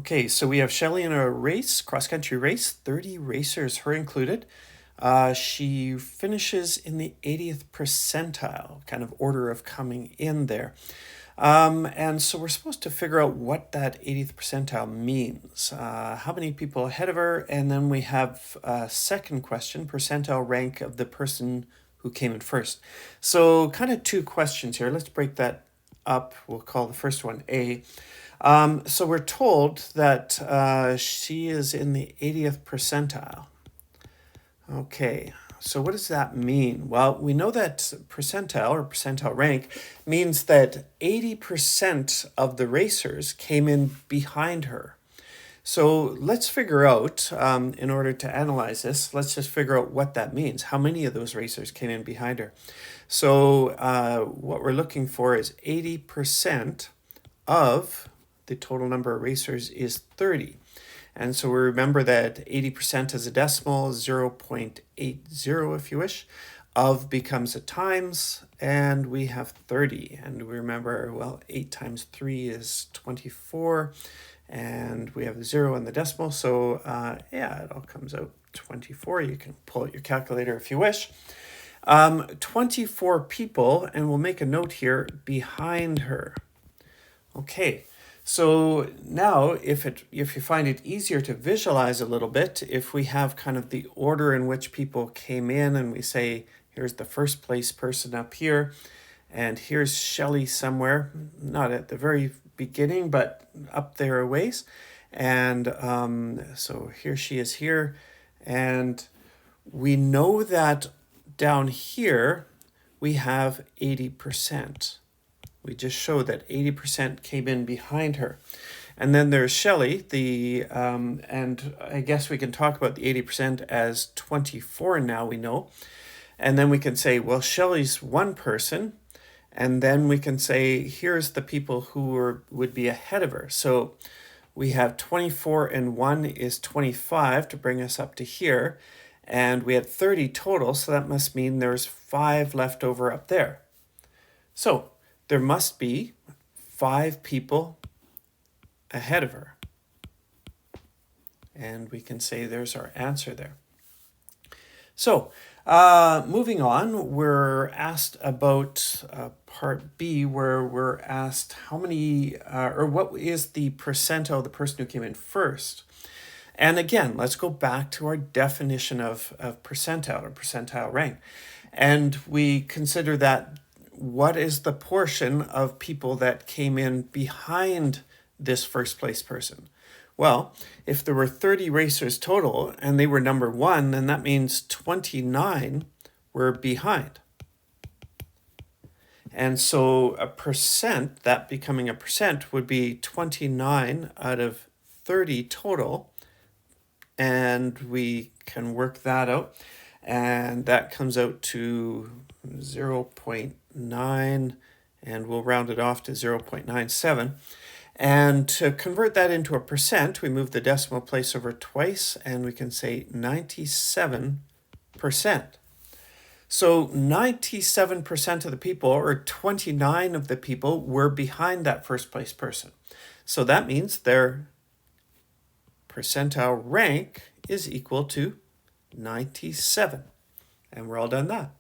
Okay, so we have Shelly in a race, cross-country race, 30 racers, her included. She finishes in the 80th percentile, kind of order of coming in there. And so we're supposed to figure out what that 80th percentile means. How many people ahead of her? And then we have a second question, percentile rank of the person who came in first. So kind of two questions here. Let's break that up. We'll call the first one A. So we're told that she is in the 80th percentile. Okay, so what does that mean? Well, we know that percentile or percentile rank means that 80% of the racers came in behind her. So let's figure out, in order to analyze this, let's just figure out what that means. How many of those racers came in behind her? So what we're looking for is 80% of the total number of racers is 30. And so we remember that 80% is a decimal, 0.80 if you wish. Of becomes a times, and we have 30. And we remember, well, 8 times 3 is 24, and we have the 0 in the decimal. So yeah, it all comes out 24. You can pull out your calculator if you wish. 24 people, and we'll make a note here, behind her. Okay, so now if you find it easier to visualize a little bit, if we have kind of the order in which people came in, and we say, here's the first place person up here, and here's Shelly somewhere, not at the very beginning, but up there a ways. And so here she is here, and we know that down here we have 80%. We just showed that 80% came in behind her. And then there's Shelly, and I guess we can talk about the 80% as 24 now, we know. And then we can say, well, Shelly's one person. And then we can say, here's the people who would be ahead of her. So we have 24 and 1 is 25 to bring us up to here. And we had 30 total, so that must mean there's 5 left over up there. So there must be 5 people ahead of her. And we can say there's our answer there. So moving on, we're asked about part B, where we're asked how many, or what is the percentile of the person who came in first. And again, let's go back to our definition of percentile or percentile rank. And we consider that what is the portion of people that came in behind this first place person? Well, if there were 30 racers total and they were number 1, then that means 29 were behind. And so a percent, that becoming a percent, would be 29 out of 30 total. And we can work that out. And that comes out to 0.9, and we'll round it off to 0.97. And to convert that into a percent, we move the decimal place over twice, and we can say 97%. So 97% of the people, or 29 of the people, were behind that first place person. So that means their percentile rank is equal to 97. And we're all done that.